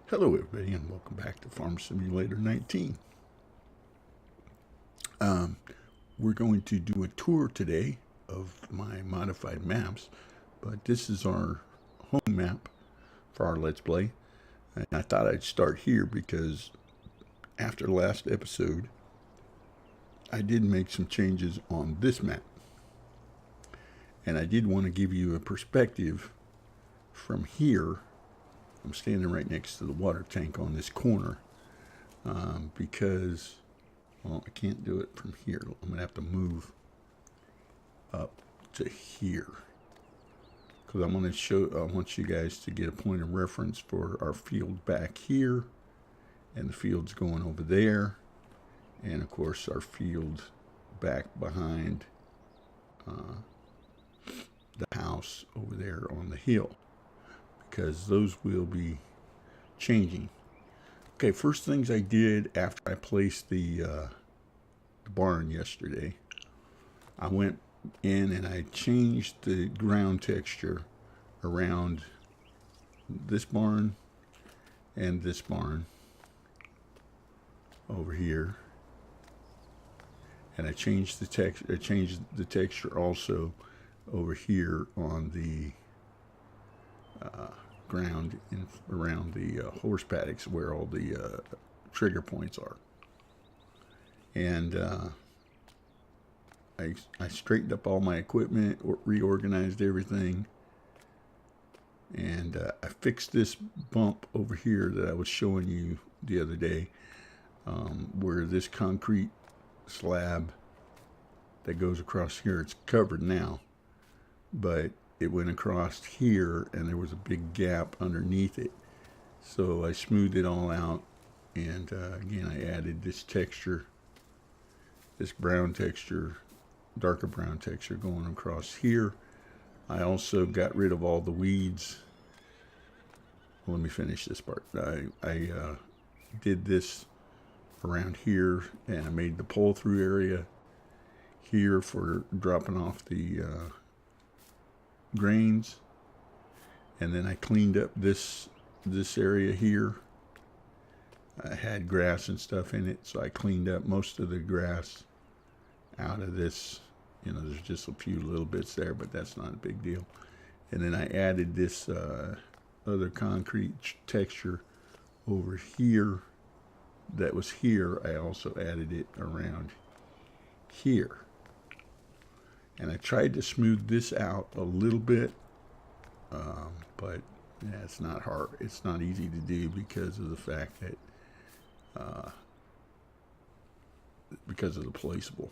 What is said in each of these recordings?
Hello everybody and welcome back to Farm Simulator 19. We're going to do a tour today of my modified maps, but this is our home map for our Let's Play. And I thought I'd start here because after the last episode, I did make some changes on this map. And I did want to give you a perspective from here. I'm standing right next to the water tank on this corner because, well, I can't do it from here. I'm going to have to move up to here because I'm going to show, I want you guys to get a point of reference for our field back here, and the field's going over there, and of course our field back behind the house over there on the hill, because those will be changing. Okay, first things I did after I placed the barn yesterday, I went in and I changed the ground texture around this barn and this barn over here, and I changed the texture. I changed the texture also over here on the ground in around the horse paddocks where all the trigger points are. And I straightened up all my equipment, reorganized everything, and I fixed this bump over here that I was showing you the other day, where this concrete slab that goes across here, it's covered now, but it went across here and there was a big gap underneath it. So I smoothed it all out, and again I added this texture, this brown texture, darker brown texture going across here. I also got rid of all the weeds. Well, let me finish this part. I did this around here, and I made the pull through area here for dropping off the grains, and then I cleaned up this area here. I had grass and stuff in it, so I cleaned up most of the grass out of this. You know, there's just a few little bits there, but that's not a big deal. And then I added this other concrete texture over here that was here. I also added it around here. And I tried to smooth this out a little bit, but yeah, it's not hard. It's not easy to do because of the fact that, because of the placeable.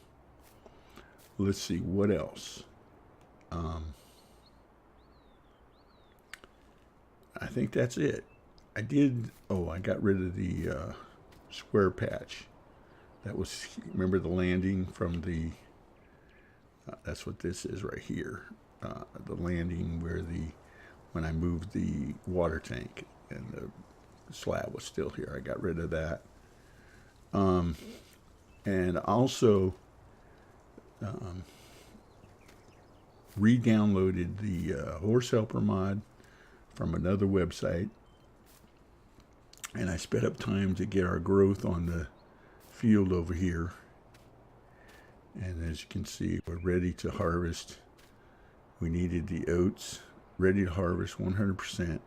Let's see, what else? I think that's it. I got rid of the square patch. That was, remember the landing from the, that's what this is right here. The landing where when I moved the water tank and the slab was still here. I got rid of that. And also re-downloaded the horse helper mod from another website, and I sped up time to get our growth on the field over here. And as you can see, we're ready to harvest. We needed the oats ready to harvest 100%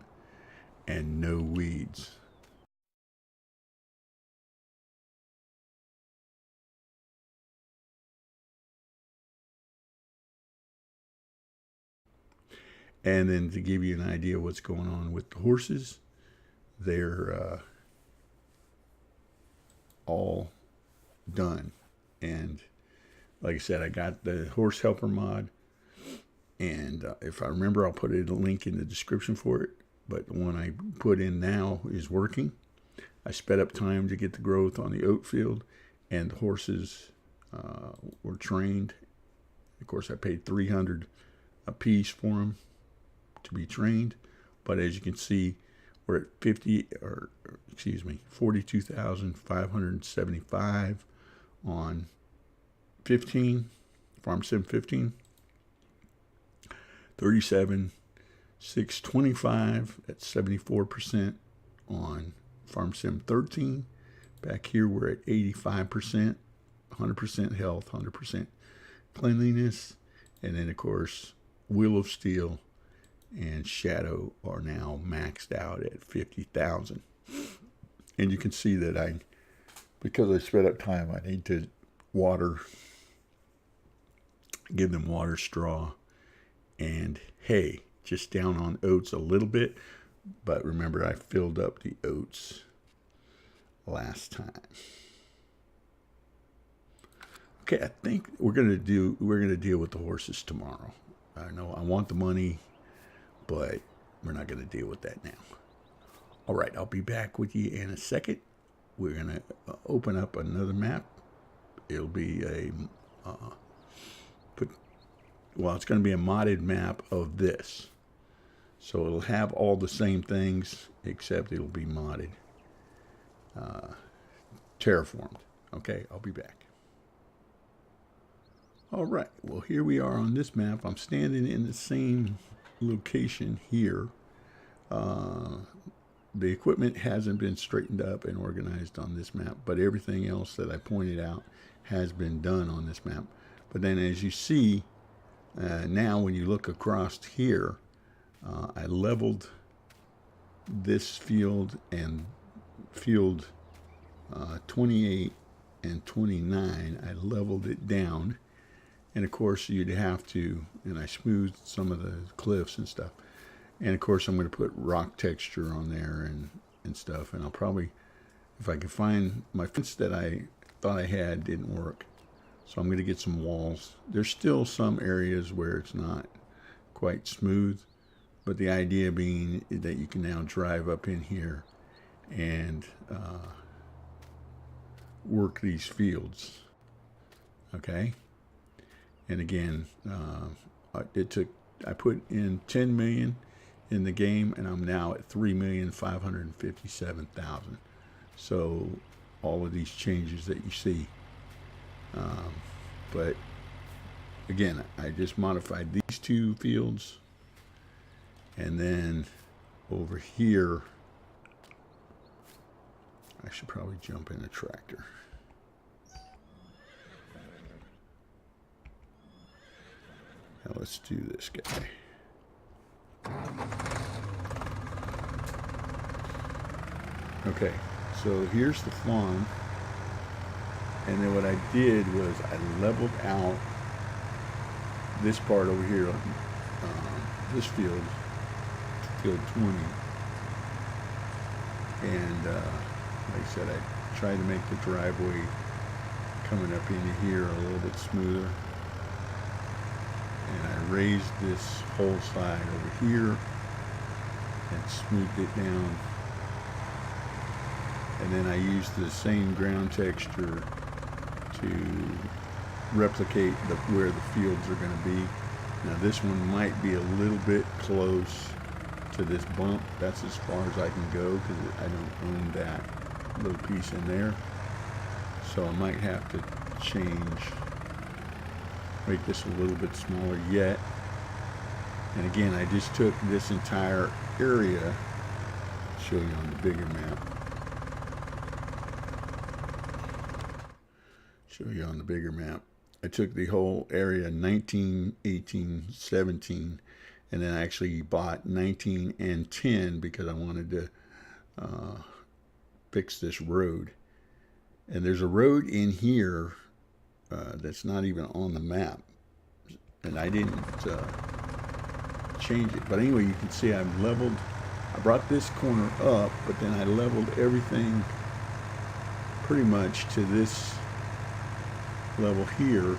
and no weeds. And then to give you an idea what's going on with the horses, they're all done. And like I said, I got the horse helper mod, and if I remember, I'll put a link in the description for it. But the one I put in now is working. I sped up time to get the growth on the oat field, and the horses were trained. Of course, I paid $300 a piece for them to be trained, but as you can see, we're at 42,575 on 15, Farm Sim 15, 37,625 at 74% on FarmSim 13. Back here we're at 85%, 100% health, 100% cleanliness, and then of course Wheel of Steel and Shadow are now maxed out at 50,000. And you can see that because I sped up time, I need to give them water, straw, and hay. Just down on oats a little bit, but remember I filled up the oats last time. Okay, I think we're gonna deal with the horses tomorrow. I know I want the money, but we're not gonna deal with that now. All right, I'll be back with you in a second. We're gonna open up another map. It'll be it's gonna be a modded map of this. So it'll have all the same things, except it'll be modded, terraformed. Okay, I'll be back. All right, well, here we are on this map. I'm standing in the same location here. The equipment hasn't been straightened up and organized on this map, but everything else that I pointed out has been done on this map. But then as you see, now when you look across here, I leveled this field and field 28 and 29. I leveled it down, and of course you'd have to, and I smoothed some of the cliffs and stuff, and of course I'm going to put rock texture on there and stuff, and I'll probably, if I can find my fence that I thought I had didn't work, so I'm going to get some walls. There's still some areas where it's not quite smooth, but the idea being that you can now drive up in here and work these fields. Okay, and again, I put in 10 million in the game, and I'm now at 3,557,000. So all of these changes that you see, but again, I just modified these two fields. And then over here, I should probably jump in a tractor. Now let's do this guy. Okay, so here's the farm. And then what I did was I leveled out this part over here, this field 20, and like I said, I tried to make the driveway coming up into here a little bit smoother, and I raised this whole side over here and smoothed it down, and then I used the same ground texture to replicate where the fields are going to be. Now this one might be a little bit close to this bump. That's as far as I can go because I don't own that little piece in there. So I might have to make this a little bit smaller yet. And again, I just took this entire area, show you on the bigger map. I took the whole area 19, 18, 17, and then I actually bought 19 and 10 because I wanted to fix this road. And there's a road in here that's not even on the map, and I didn't change it. But anyway, you can see I brought this corner up, but then I leveled everything pretty much to this level here.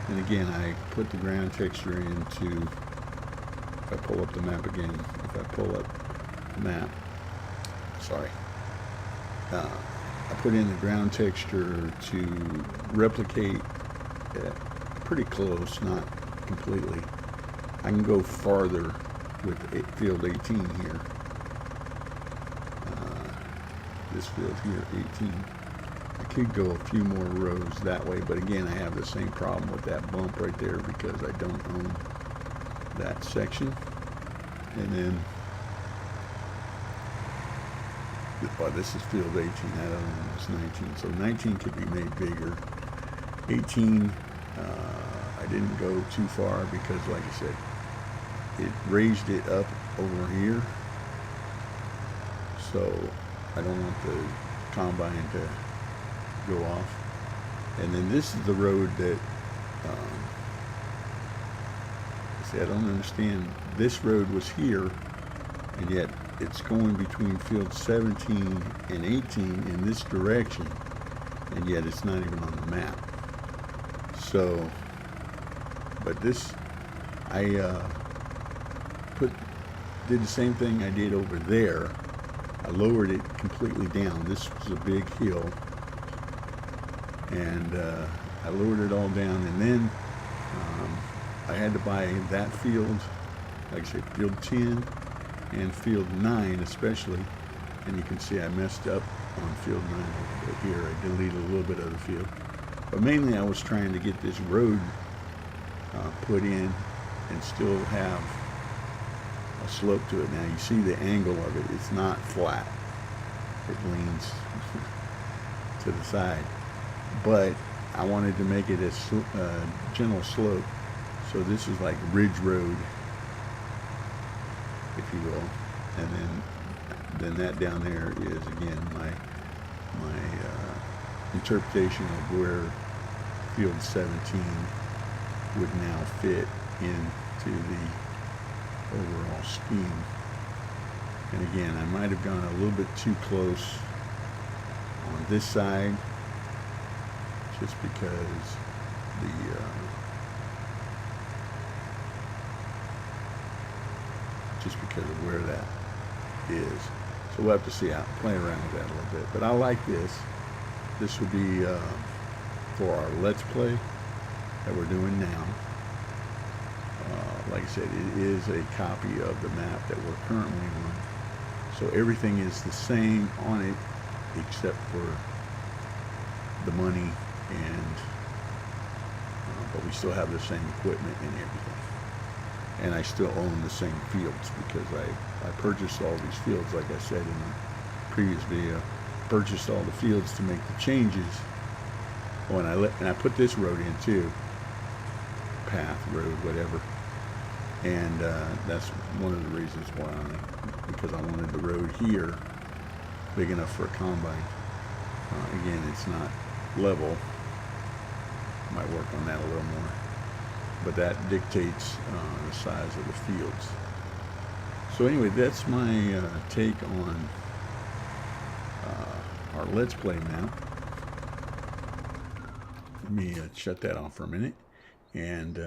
And again, I put the ground texture into, if I pull up the map again, if I pull up the map, sorry, I put in the ground texture to replicate it pretty close, not completely. I can go farther with field 18 here. This field here, 18. I could go a few more rows that way, but again, I have the same problem with that bump right there because I don't own that section. And then well, this is field 18, that other one was 19. So 19 could be made bigger. 18, I didn't go too far because, like I said, it raised it up over here. So I don't want the combine to go off. And then this is the road that, see, I don't understand. This road was here, and yet it's going between field 17 and 18 in this direction, and yet it's not even on the map. So, but this, I did the same thing I did over there. I lowered it completely down. This was a big hill, and I lowered it all down, and then I had to buy that field, like I said, field 10 and field 9 especially, and you can see I messed up on field 9 over here. I deleted a little bit of the field, but mainly I was trying to get this road put in and still have a slope to it. Now you see the angle of it. It's not flat. It leans to the side, but I wanted to make it a gentle slope. So this is like ridge road, if you will, and then that down there is again my interpretation of where field 17 would now fit into the overall scheme. And again, I might have gone a little bit too close on this side, just because of where that is. So we'll have to see how play around with that a little bit. But I like this. This would be for our Let's Play that we're doing now. Like I said, it is a copy of the map that we're currently on. So everything is the same on it except for the money, and but we still have the same equipment and everything. And I still own the same fields because I purchased all these fields, like I said in the previous video. Purchased all the fields to make the changes. Oh, and I put this road in too. Path, road, whatever. And that's one of the reasons why, because I wanted the road here big enough for a combine. Again, it's not level. Might work on that a little more. But that dictates the size of the fields. So anyway, that's my take on our Let's Play map. Let me shut that off for a minute. And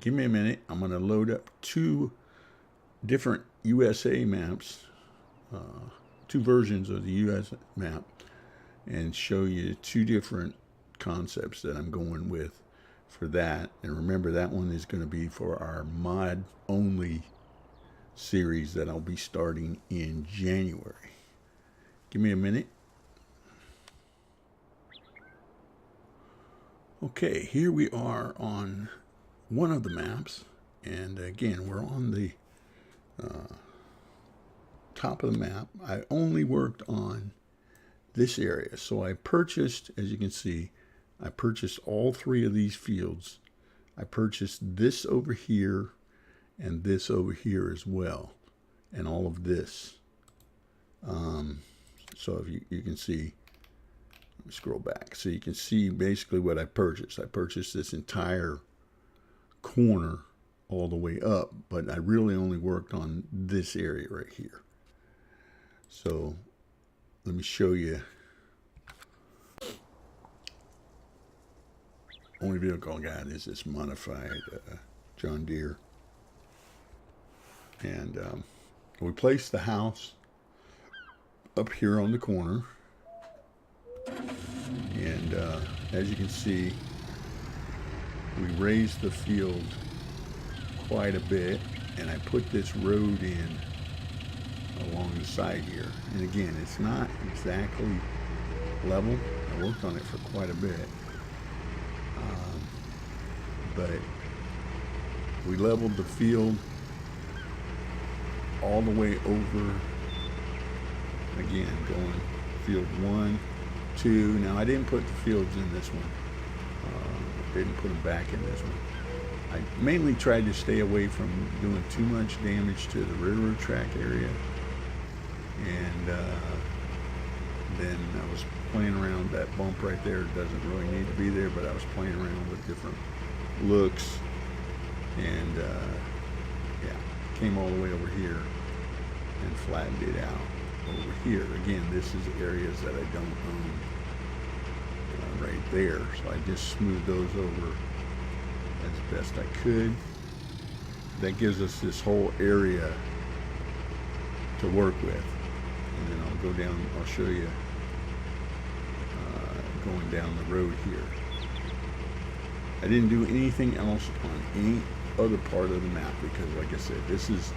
give me a minute. I'm going to load up 2 different USA maps, 2 versions of the US map, and show you 2 different concepts that I'm going with for that. And remember, that one is going to be for our mod only series that I'll be starting in January. Give me a minute. Okay, here we are on one of the maps, and again, we're on the top of the map. I only worked on this area, so I purchased, as you can see, I purchased all 3 of these fields. I purchased this over here and this over here as well, and all of this. So if you can see, let me scroll back so you can see basically what I purchased. I purchased this entire corner all the way up, but I really only worked on this area right here. So let me show you. Only vehicle I got is this modified John Deere. And we placed the house up here on the corner. And as you can see, we raised the field quite a bit, and I put this road in along the side here. And again, it's not exactly level. I worked on it for quite a bit. But we leveled the field all the way over. again, going field 1, 2. Now I didn't put the fields in this one. Didn't put them back in this one. I mainly tried to stay away from doing too much damage to the railroad track area. And then I was playing around. That bump right there doesn't really need to be there, but I was playing around with different looks. And yeah, came all the way over here and flattened it out over here. Again, this is areas that I don't own right there, so I just smoothed those over as best I could. That gives us this whole area to work with. And then I'll go down, I'll show you going down the road here. I didn't do anything else on any other part of the map because, like I said, this is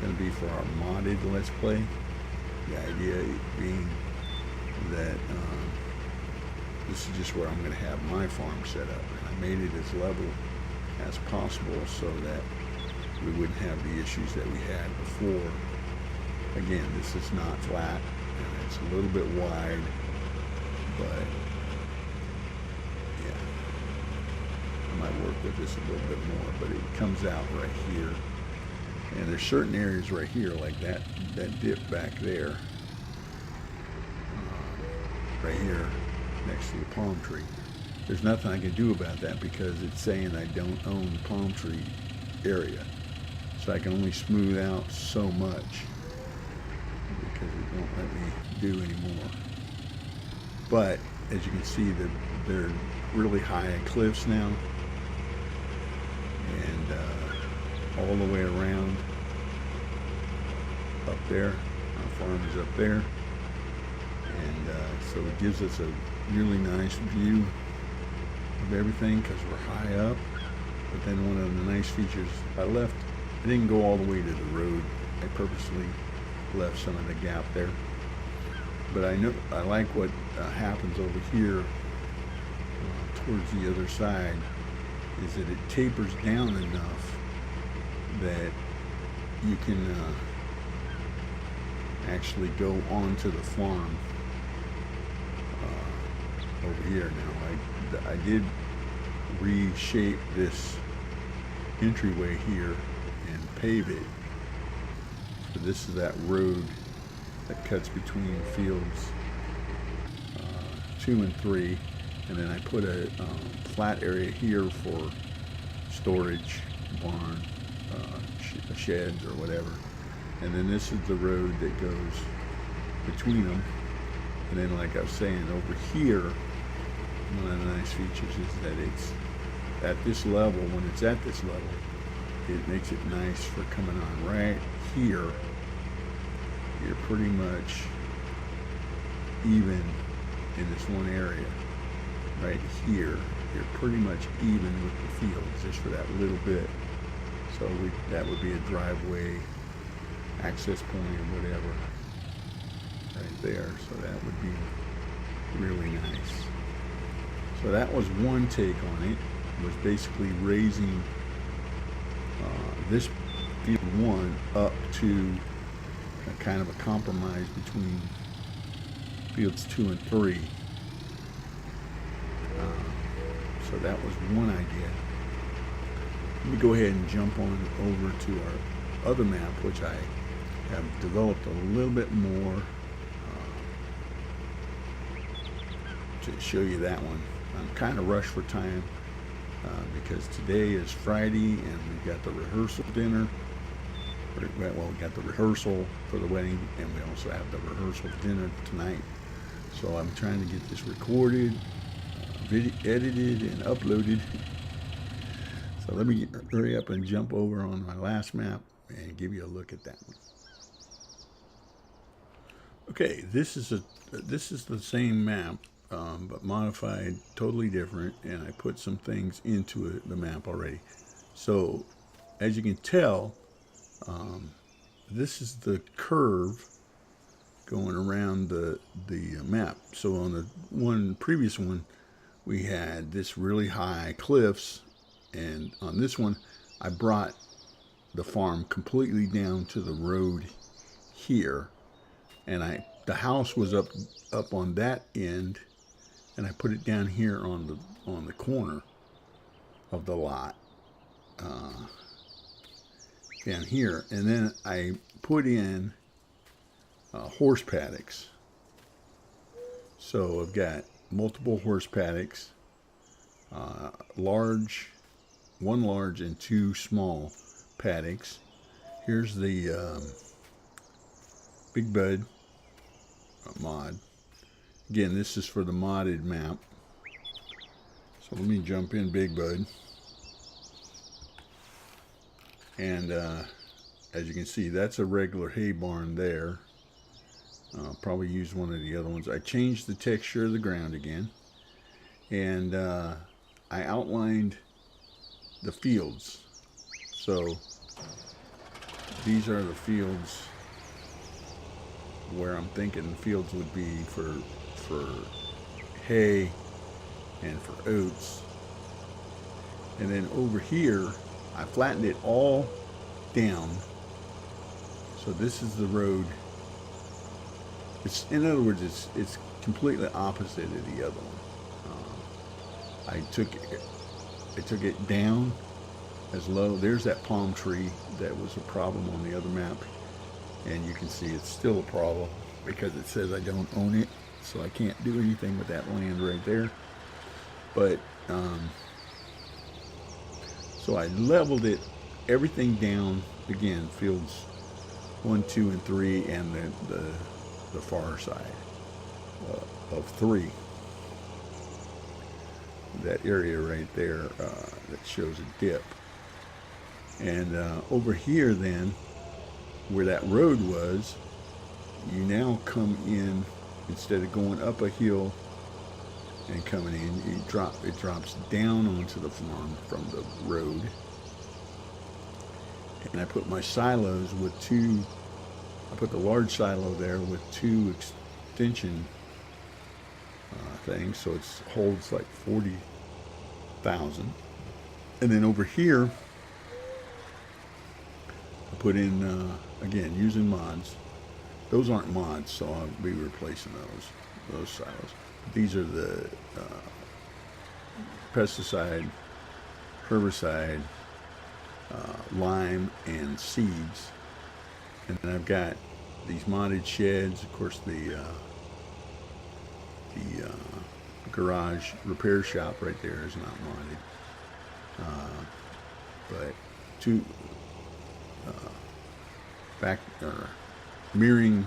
going to be for our modded Let's Play. The idea being that this is just where I'm going to have my farm set up. And I made it as level as possible so that we wouldn't have the issues that we had before. Again, this is not flat, and it's a little bit wide, but yeah, I might work with this a little bit more, but it comes out right here. And there's certain areas right here, like that dip back there, right here next to the palm tree. There's nothing I can do about that because it's saying I don't own the palm tree area. So I can only smooth out so much because it won't let me do anymore. But as you can see, they're really high cliffs now, and all the way around up there. Our farm is up there, and so it gives us a really nice view of everything because we're high up. But then one of the nice features, I didn't go all the way to the road. I purposely left some of the gap there. But I like what happens over here towards the other side is that it tapers down enough that you can actually go onto the farm over here. Now I did reshape this entryway here and pave it. So this is that road that cuts between fields 2 and 3, and then I put a flat area here for storage, barn, sheds or whatever, and then this is the road that goes between them. And then, like I was saying, over here, one of the nice features is that it's at this level. When it's at this level, it makes it nice for coming on right here. You're pretty much even in this one area. Right here, you're pretty much even with the fields, just for that little bit. So that would be a driveway, access point, or whatever, right there. So that would be really nice. So that was one take on it. Was basically raising this field 1 up to a kind of a compromise between fields 2 and 3. So that was one idea. Let me go ahead and jump on over to our other map, which I have developed a little bit more to show you that one. I'm kind of rushed for time because today is Friday and we've got the rehearsal dinner. Well, we got the rehearsal for the wedding, and we also have the rehearsal dinner tonight. So I'm trying to get this recorded, edited, and uploaded. So let me hurry up and jump over on my last map and give you a look at that one. Okay, this is the same map, but modified, totally different, and I put some things into the map already. So as you can tell, this is the curve going around the map. So on the previous one, we had this really high cliffs, and on this one, I brought the farm completely down to the road here, and I the house was up on that end, and I put it down here on the corner of the lot, down here, and then I put in horse paddocks. So I've got multiple horse paddocks, one large and two small paddocks. Here's the Big Bud mod. Again, this is for the modded map. So let me jump in Big Bud. And as you can see, that's a regular hay barn there. Probably use one of the other ones. I changed the texture of the ground again. And I outlined the fields. So these are the fields where I'm thinking the fields would be for hay and for oats. And then over here, I flattened it all down. So this is the road. In other words, it's completely opposite of the other one. I took it down as low. There's that palm tree that was a problem on the other map, and you can see it's still a problem because it says I don't own it, so I can't do anything with that land right there. But so I leveled it, everything down again, fields 1, 2, and 3, and the far side of 3. That area right there that shows a dip. And over here then, where that road was, you now come in, instead of going up a hill and coming in, it drops down onto the farm from the road. And I put my silos with I put the large silo there with 2 extension things, so it holds like 40,000. And then over here, I put in, again, using mods. Those aren't mods, so I'll be replacing those silos. These are the pesticide, herbicide, lime, and seeds. And then I've got these modded sheds. Of course, the garage repair shop right there is not modded. But 2 back mirroring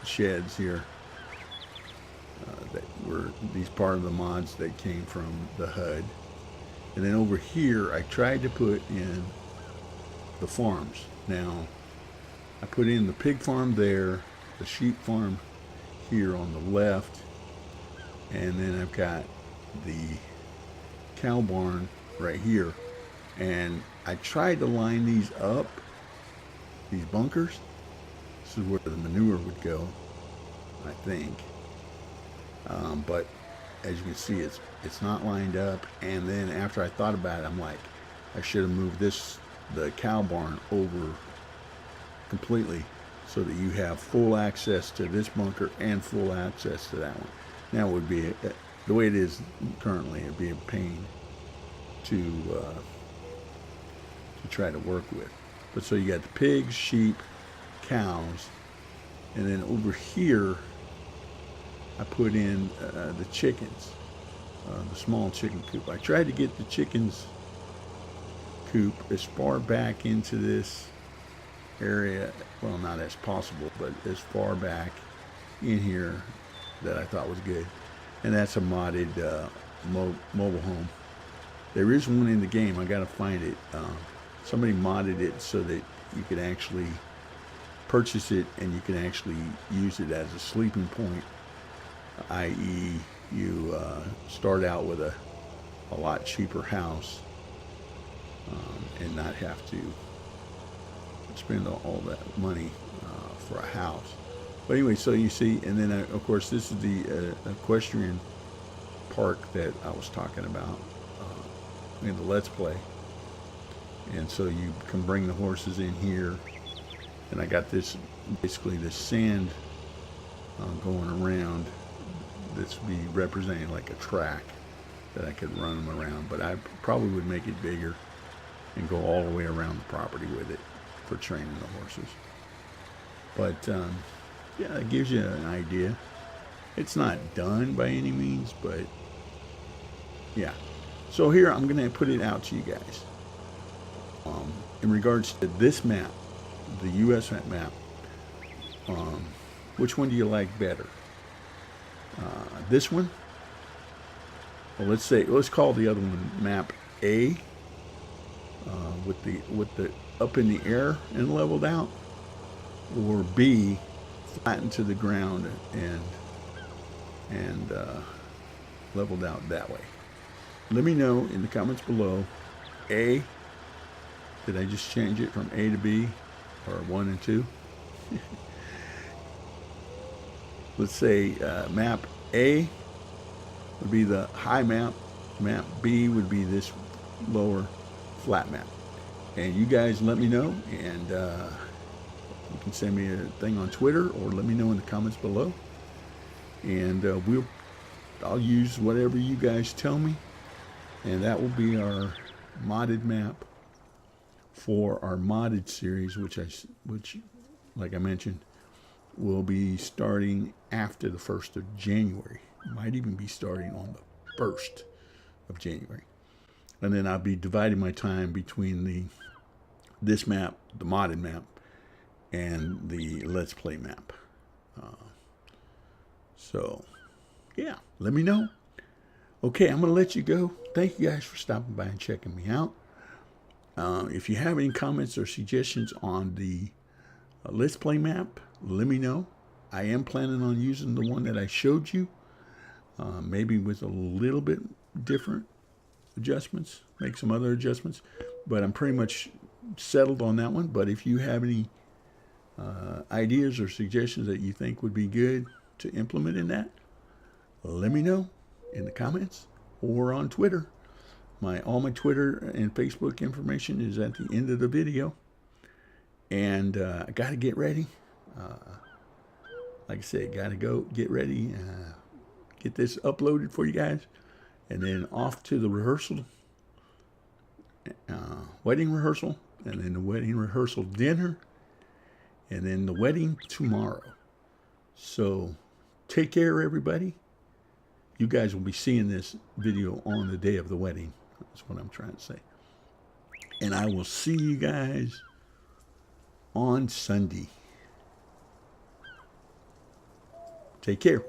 sheds here that were these part of the mods that came from the HUD. And then over here, I tried to put in the farms. Now, I put in the pig farm there, the sheep farm here on the left, and then I've got the cow barn right here. And I tried to line these up, these bunkers. This is where the manure would go, I think. But as you can see, it's not lined up. And then after I thought about it, I'm like, I should have moved the cow barn over completely so that you have full access to this bunker and full access to that one. Now it would be, the way it is currently, it'd be a pain to try to work with. But so you got the pigs, sheep, cows, and then over here I put in the chickens, the small chicken coop. I tried to get the chickens coop as far back into this area, well, not as possible, but as far back in here that I thought was good. And that's a modded mobile home. There is one in the game. I gotta find it. Somebody modded it so that you could actually purchase it and you can actually use it as a sleeping point, i.e. you start out with a lot cheaper house and not have to spend all that money for a house. But anyway, so you see, and then of course this is the equestrian park that I was talking about in the Let's Play. And so you can bring the horses in here, and I got this, basically this sand going around. This would be representing like a track that I could run them around, but I probably would make it bigger and go all the way around the property with it for training the horses. But yeah, it gives you an idea. It's not done by any means, but yeah. So here I'm going to put it out to you guys. In regards to this map, the U.S. map, which one do you like better? This one? Well, let's call the other one map A, with the up in the air and leveled out, or B, flattened to the ground and leveled out that way. Let me know in the comments below. A, did I just change it from A to B, or 1 and 2? Let's say map A would be the high map. Map B would be this lower flat map. And you guys let me know, and you can send me a thing on Twitter or let me know in the comments below. And I'll use whatever you guys tell me, and that will be our modded map for our modded series, which like I mentioned, will be starting after the 1st of January. Might even be starting on the 1st of January. And then I'll be dividing my time between this map, the modded map, and the Let's Play map. So, yeah, let me know. Okay, I'm going to let you go. Thank you guys for stopping by and checking me out. If you have any comments or suggestions on the Let's Play map, let me know. I am planning on using the one that I showed you, maybe with a little bit different adjustments, make some other adjustments, but I'm pretty much settled on that one. But if you have any ideas or suggestions that you think would be good to implement in that, let me know in the comments or on Twitter. All my Twitter and Facebook information is at the end of the video. And I got to get ready. Like I said, got to go get ready, get this uploaded for you guys, and then off to the rehearsal, wedding rehearsal, and then the wedding rehearsal dinner, and then the wedding tomorrow. So take care, everybody. You guys will be seeing this video on the day of the wedding. That's what I'm trying to say. And I will see you guys on Sunday. Take care.